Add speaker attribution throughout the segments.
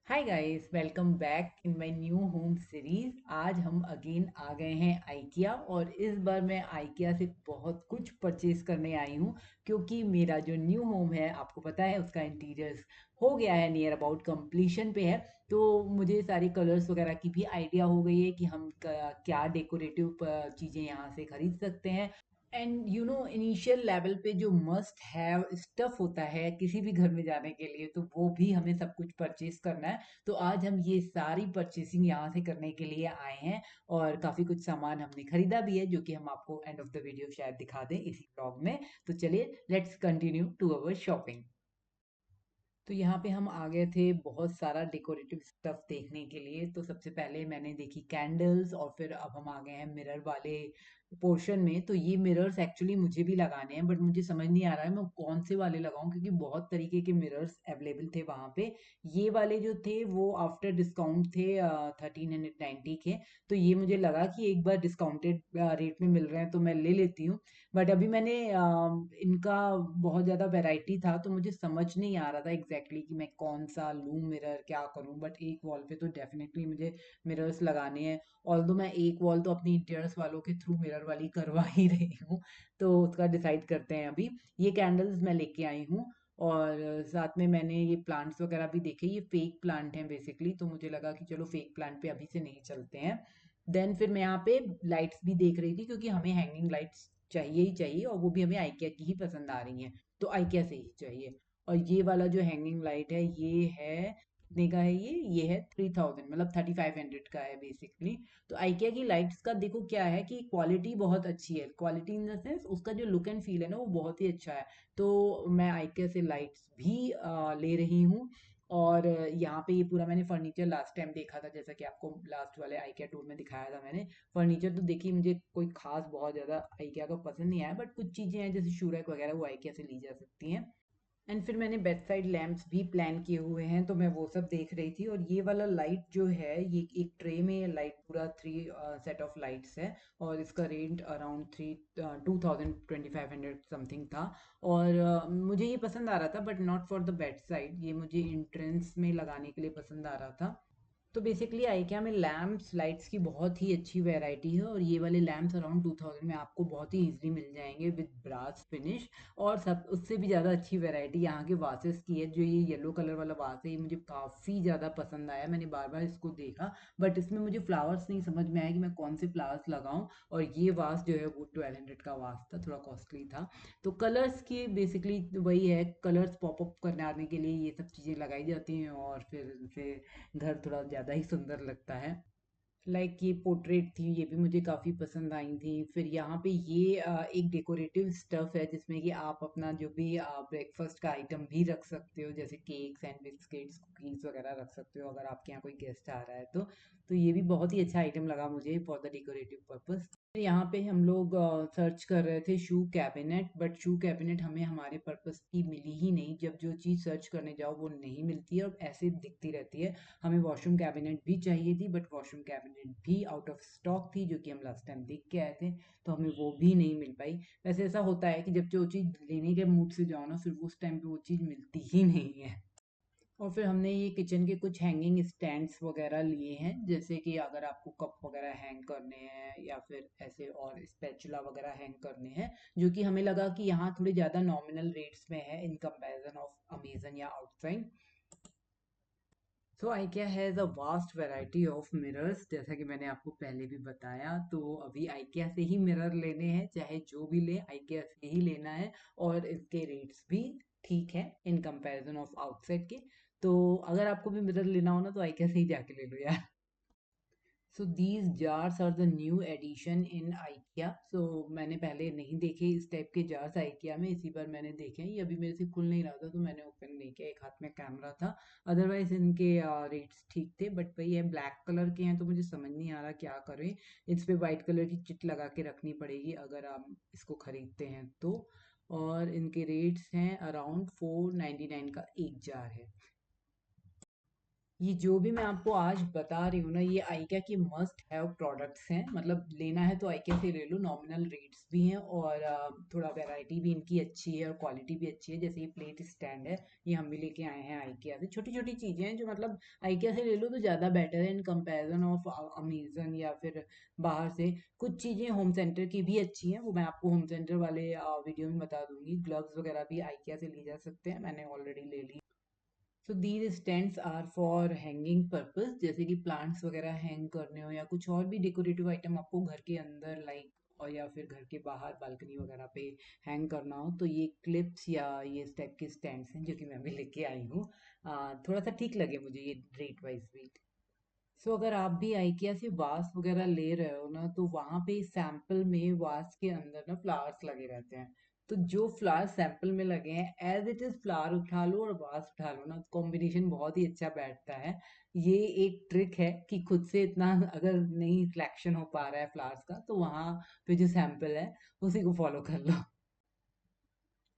Speaker 1: Hi guys, welcome back in my new home series. आज हम again आ गए हैं आइकिया और इस बार मैं आइकिया से बहुत कुछ परचेज करने आई हूँ क्योंकि मेरा जो न्यू होम है आपको पता है उसका इंटीरियर्स हो गया है, नियर अबाउट कंप्लीशन पे है। तो मुझे सारी कलर्स वगैरह की भी आइडिया हो गई है कि हम क्या डेकोरेटिव चीज़ें यहाँ से खरीद सकते हैं। एंड इनिशियल लेवल पे जो मस्ट हैव स्टफ होता है किसी भी घर में जाने के लिए, तो वो भी हमें सब कुछ परचेज करना है। तो आज हम ये सारी परचेसिंग यहाँ से करने के लिए आए हैं और काफ़ी कुछ सामान हमने खरीदा भी है जो कि हम आपको एंड ऑफ द वीडियो शायद दिखा दें इसी ब्लॉग में। तो चलिए, let's continue to our shopping. तो यहाँ पे हम आ गए थे बहुत सारा डेकोरेटिव स्टफ देखने के लिए। तो सबसे पहले मैंने देखी कैंडल्स और फिर अब हम आ गए हैं मिरर वाले पोर्शन में। तो ये मिरर्स एक्चुअली मुझे भी लगाने हैं, बट मुझे समझ नहीं आ रहा है मैं कौन से वाले लगाऊं क्योंकि बहुत तरीके के मिरर्स अवेलेबल थे वहाँ पे। ये वाले जो थे वो आफ्टर डिस्काउंट थे 1390 के। तो ये मुझे लगा कि एक बार डिस्काउंटेड रेट में मिल रहे हैं तो मैं ले लेती हूँ। बट अभी मैंने इनका बहुत ज़्यादा वैरायटी था तो मुझे समझ नहीं आ रहा था एग्जैक्टली कि मैं कौन सा लूँ मिरर, क्या करूँ। बट एक वॉल पे तो डेफिनेटली मुझे मिरर्स लगाने हैं। ऑल्दो मैं एक वॉल तो अपनी इंटीरियर्स वालों के थ्रू मिरर वाली करवा ही रही हूँ। तो उसका डिसाइड करते हैं अभी। ये कैंडल्स मैं लेके आई हूँ और साथ में मैंने ये प्लांट्स वगैरह भी देखे। ये फेक प्लांट हैं बेसिकली, तो मुझे लगा कि चलो फेक प्लांट पे अभी से नहीं चलते हैं। देन फिर मैं यहाँ पे लाइट्स भी देख रही थी क्योंकि हमें हैंगिंग लाइट्स चाहिए ही चाहिए और वो भी हमें आइकिया की ही पसंद आ रही हैं। तो आइकिया से ही चाहिए। और ये वाला जो हैंगिंग लाइट है ये है कितने का है? ये है 3000, मतलब 3500 का है बेसिकली। तो आइकिया की लाइट्स का देखो क्या है कि क्वालिटी बहुत अच्छी है। क्वालिटी इन द सेंस उसका जो लुक एंड फील है ना वो बहुत ही अच्छा है। तो मैं आइकिया से लाइट्स भी ले रही हूँ। और यहाँ पे ये पूरा मैंने फर्नीचर लास्ट टाइम देखा था, जैसा कि आपको लास्ट वाले आइकिया टूर में दिखाया था मैंने। फर्नीचर तो देखिए मुझे कोई खास बहुत ज़्यादा आइकिया का पसंद नहीं आया, बट कुछ चीज़ें हैं जैसे शू रैक वगैरह वो आइकिया से ली जा सकती हैं। एंड फिर मैंने बेड साइड लैंप्स भी प्लान किए हुए हैं तो मैं वो सब देख रही थी। और ये वाला लाइट जो है ये एक ट्रे में लाइट पूरा थ्री सेट ऑफ लाइट्स है और इसका रेंट अराउंड 2500 समथिंग था। और मुझे ये पसंद आ रहा था but not for the bed side, ये मुझे इंट्रेंस में लगाने के लिए पसंद आ रहा था। तो बेसिकली आइकिया में लैम्प्स लाइट्स की बहुत ही अच्छी वैरायटी है और ये वाले लैम्प्स अराउंड 2000 में आपको बहुत ही इजीली मिल जाएंगे विद ब्रास फिनिश। और सब उससे भी ज़्यादा अच्छी वैरायटी यहाँ के वासेस की है। जो ये येलो कलर वाला वास है ये मुझे काफ़ी ज़्यादा पसंद आया, मैंने बार बार इसको देखा। बट इसमें मुझे फ्लावर्स नहीं समझ में आया कि मैं कौन से फ्लावर्स लगाऊं। और ये वास जो है वो 1200 का वास था, थोड़ा कॉस्टली था। तो कलर्स की बेसिकली वही है, कलर्स पॉप अप करने के लिए ये सब चीज़ें लगाई जाती हैं और फिर से घर थोड़ा ज़्यादा ही सुंदर लगता है। लाइक ये पोर्ट्रेट थी, ये भी मुझे काफ़ी पसंद आई थी। फिर यहाँ पे ये एक डेकोरेटिव स्टफ है जिसमें कि आप अपना जो भी ब्रेकफास्ट का आइटम भी रख सकते हो, जैसे केक्स एंड बिस्किट्स कुकीज़ वगैरह रख सकते हो अगर आपके यहाँ कोई गेस्ट आ रहा है तो ये भी बहुत ही अच्छा आइटम लगा मुझे फॉर द डेकोरेटिव पर्पस। यहाँ पे हम लोग सर्च कर रहे थे शू कैबिनेट, बट शू कैबिनेट हमें हमारे पर्पस की मिली ही नहीं। जब जो चीज़ सर्च करने जाओ वो नहीं मिलती है और ऐसे दिखती रहती है। हमें वॉशरूम कैबिनेट भी चाहिए थी बट वॉशरूम कैबिनेट भी आउट ऑफ स्टॉक थी, जो कि हम लास्ट टाइम देख के आए थे। तो हमें वो भी नहीं मिल पाई। वैसे ऐसा होता है कि जब जो चीज़ लेने के मूड से जाओ ना फिर उस टाइम पे वो चीज़ मिलती ही नहीं है। और फिर हमने ये किचन के कुछ हैंगिंग स्टैंड्स वगैरह लिए हैं, जैसे कि अगर आपको कप वगैरह हैंग करने हैं या फिर ऐसे और स्पैचुला वगैरह हैंग करने हैं, जो कि हमें लगा कि यहाँ थोड़े ज़्यादा नॉमिनल रेट्स में है इन कंपैरिजन ऑफ अमेजन या outside. So IKEA has a vast variety of mirrors, जैसा कि मैंने आपको पहले भी बताया। तो अभी IKEA से ही मिरर लेने हैं, चाहे जो भी ले IKEA से ही लेना है। और इसके रेट्स भी ठीक है इन कंपैरिजन ऑफ आउटसाइड के। तो अगर आपको भी मिरर लेना हो ना तो IKEA से ही जाके ले लो यार। So these jars are the new edition in IKEA. So मैंने पहले नहीं देखे इस टाइप के जार्स आइकिया में, इसी बार मैंने देखे हैं। ये अभी मेरे से खुल नहीं रहा था तो मैंने ओपन नहीं किया, एक हाथ में कैमरा था। अदरवाइज इनके रेट्स ठीक थे, बट वही है ब्लैक कलर के हैं तो मुझे समझ नहीं आ रहा क्या करें। इस पे वाइट कलर की चिट लगा के रखनी पड़ेगी अगर आप इसको खरीदते हैं तो। और इनके रेट्स हैं अराउंड 499 का एक जार है। ये जो भी मैं आपको आज बता रही हूँ ना, ये आइकिया की मस्ट हैव प्रोडक्ट्स हैं। मतलब लेना है तो आइकिया से ले लो, नॉमिनल रेट्स भी हैं और थोड़ा वैरायटी भी इनकी अच्छी है और क्वालिटी भी अच्छी है। जैसे ये प्लेट स्टैंड है, ये हम भी लेके आए हैं आइकिया से। छोटी छोटी चीज़ें हैं जो मतलब आइकिया से ले लो तो ज़्यादा बेटर है इन कंपैरिजन ऑफ अमेजन या फिर बाहर से। कुछ चीज़ें होम सेंटर की भी अच्छी हैं, वो मैं आपको होम सेंटर वाले वीडियो में बता दूंगी। ग्लव्स वगैरह भी आइकिया से ली जा सकते हैं, मैंने ऑलरेडी ले ली। So these stands are for hanging purpose, जैसे कि प्लांट्स वगैरह हैंग करने हो या कुछ और भी डेकोरेटिव आइटम आपको घर के अंदर लाइक, और या फिर घर के बाहर बालकनी वगैरह पे हैंग करना हो, तो ये क्लिप्स या ये इस टाइप के स्टैंड्स हैं जो कि मैं अभी लेके आई हूँ। थोड़ा सा ठीक लगे मुझे ये रेट वाइज भी। सो अगर आप भी आइकिया से वास वगैरह ले रहे हो ना, तो वहां पे सैंपल में वास के अंदर ना फ्लावर्स लगे रहते हैं। तो जो फ्लावर सैंपल में लगे हैं एज इट इज फ्लावर उठा लो और वास उठा लो ना, कॉम्बिनेशन बहुत ही अच्छा बैठता है। ये एक ट्रिक है कि खुद से इतना अगर नहीं सिलेक्शन हो पा रहा है फ्लावर्स का, तो वहां पे जो सैंपल है उसी को फॉलो कर लो।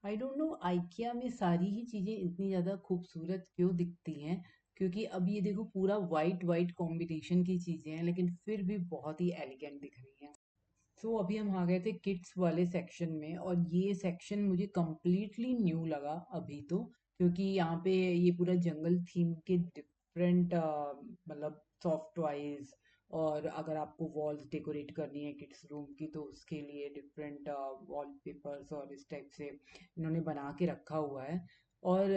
Speaker 1: आई डोंट नो आइकिया में सारी ही चीजें इतनी ज्यादा खूबसूरत क्यों दिखती हैं, क्योंकि अब ये देखो पूरा वाइट वाइट कॉम्बिनेशन की चीजें हैं लेकिन फिर भी बहुत ही एलिगेंट दिख रही हैं। तो अभी हम आ गए थे किड्स वाले सेक्शन में, और ये सेक्शन मुझे कम्प्लीटली न्यू लगा अभी तो, क्योंकि यहाँ पे ये पूरा जंगल थीम के डिफरेंट मतलब सॉफ्ट टॉयज, और अगर आपको वॉल्स डेकोरेट करनी है किड्स रूम की तो उसके लिए डिफरेंट वॉल पेपर्स और इस टाइप से इन्होंने बना के रखा हुआ है। और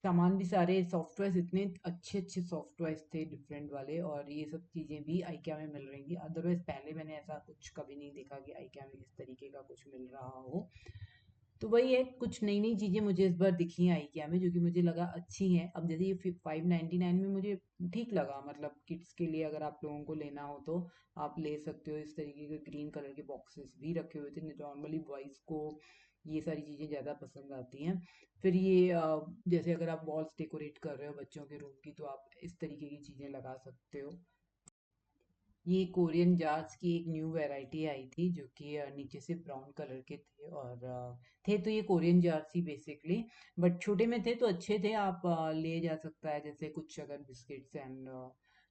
Speaker 1: सामान भी सारे सॉफ्ट टॉयज, इतने अच्छे अच्छे सॉफ्ट टॉयज थे डिफरेंट वाले, और ये सब चीज़ें भी आइकिया में मिल रही थी। अदरवाइज पहले मैंने ऐसा कुछ कभी नहीं देखा कि आइकिया में इस तरीके का कुछ मिल रहा हो। तो वही है, कुछ नई नई चीज़ें मुझे इस बार दिखी हैं आइकिया में जो कि मुझे लगा अच्छी हैं। अब जैसे ये 599 में मुझे ठीक लगा, मतलब किड्स के लिए अगर आप लोगों को लेना हो तो आप ले सकते हो। इस तरीके के ग्रीन कलर के बॉक्सेस भी रखे हुए थे। नॉर्मली बॉयज़ को ये सारी चीज़ें ज़्यादा पसंद आती हैं। फिर ये जैसे अगर आप वॉल्स डेकोरेट कर रहे हो बच्चों के रूम की, तो आप इस तरीके की चीज़ें लगा सकते हो। ये कोरियन जार्स की एक न्यू वैरायटी आई थी जो कि नीचे से ब्राउन कलर के थे, और थे तो ये Korean jars he basically, but छोटे में थे तो अच्छे थे। आप ले जा सकता है, जैसे कुछ अगर बिस्किट्स एंड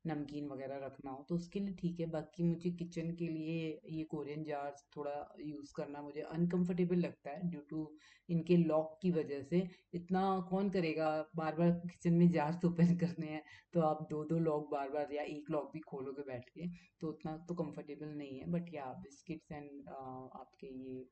Speaker 1: नमकीन वगैरह रखना हो तो उसके लिए ठीक है। बाकी मुझे किचन के लिए ये कोरियन जार्स थोड़ा यूज़ करना मुझे अनकंफर्टेबल लगता है, ड्यू टू इनके लॉक की वजह से। इतना कौन करेगा, बार बार किचन में जार्स ओपन करने हैं, तो आप दो दो लॉक बार बार या एक लॉक भी खोलोगे बैठ के, तो उतना तो कंफर्टेबल नहीं है। बट या बिस्किट्स एंड आपके ये,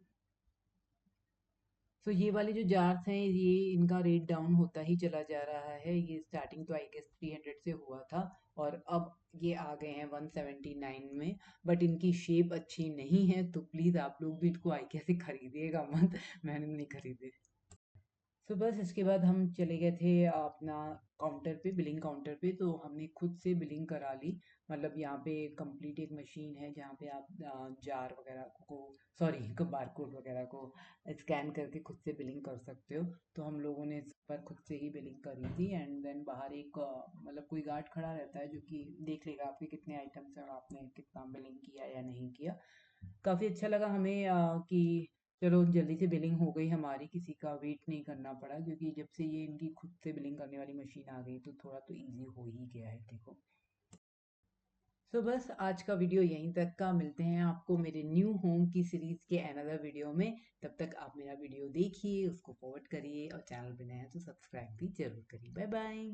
Speaker 1: सो ये वाले जो जार्स हैं ये इनका रेट डाउन होता ही चला जा रहा है। ये स्टार्टिंग तो आई गेस 300 से हुआ था, और अब ये आ गए हैं 179 में। बट इनकी शेप अच्छी नहीं है, तो प्लीज़ आप लोग भी इनको आई कैसे खरीदिएगा मत। मैंने नहीं खरीदे। तो बस इसके बाद हम चले गए थे अपना काउंटर पे, बिलिंग काउंटर पे। तो हमने खुद से बिलिंग करा ली। मतलब यहाँ पे कंप्लीट एक मशीन है जहाँ पे आप जार वगैरह को, सॉरी बारकोड वगैरह को स्कैन करके खुद से बिलिंग कर सकते हो। तो हम लोगों ने इस पर खुद से ही बिलिंग करी थी। एंड देन बाहर एक मतलब कोई गार्ड खड़ा रहता है जो कि देख लेगा आपके कितने आइटम्स हैं और आपने कितना बिलिंग किया या नहीं किया। काफ़ी अच्छा लगा हमें कि चलो जल्दी से बिलिंग हो गई हमारी, किसी का वेट नहीं करना पड़ा, क्योंकि जब से ये इनकी खुद से बिलिंग करने वाली मशीन आ गई तो थोड़ा तो इजी हो ही गया है देखो। सो बस आज का वीडियो यहीं तक का, मिलते हैं आपको मेरे न्यू होम की सीरीज के अनदर वीडियो में। तब तक आप मेरा वीडियो देखिए, उसको फॉरवर्ड करिए, और चैनल पे नए हैं तो सब्सक्राइब भी जरूर करिए। Bye bye.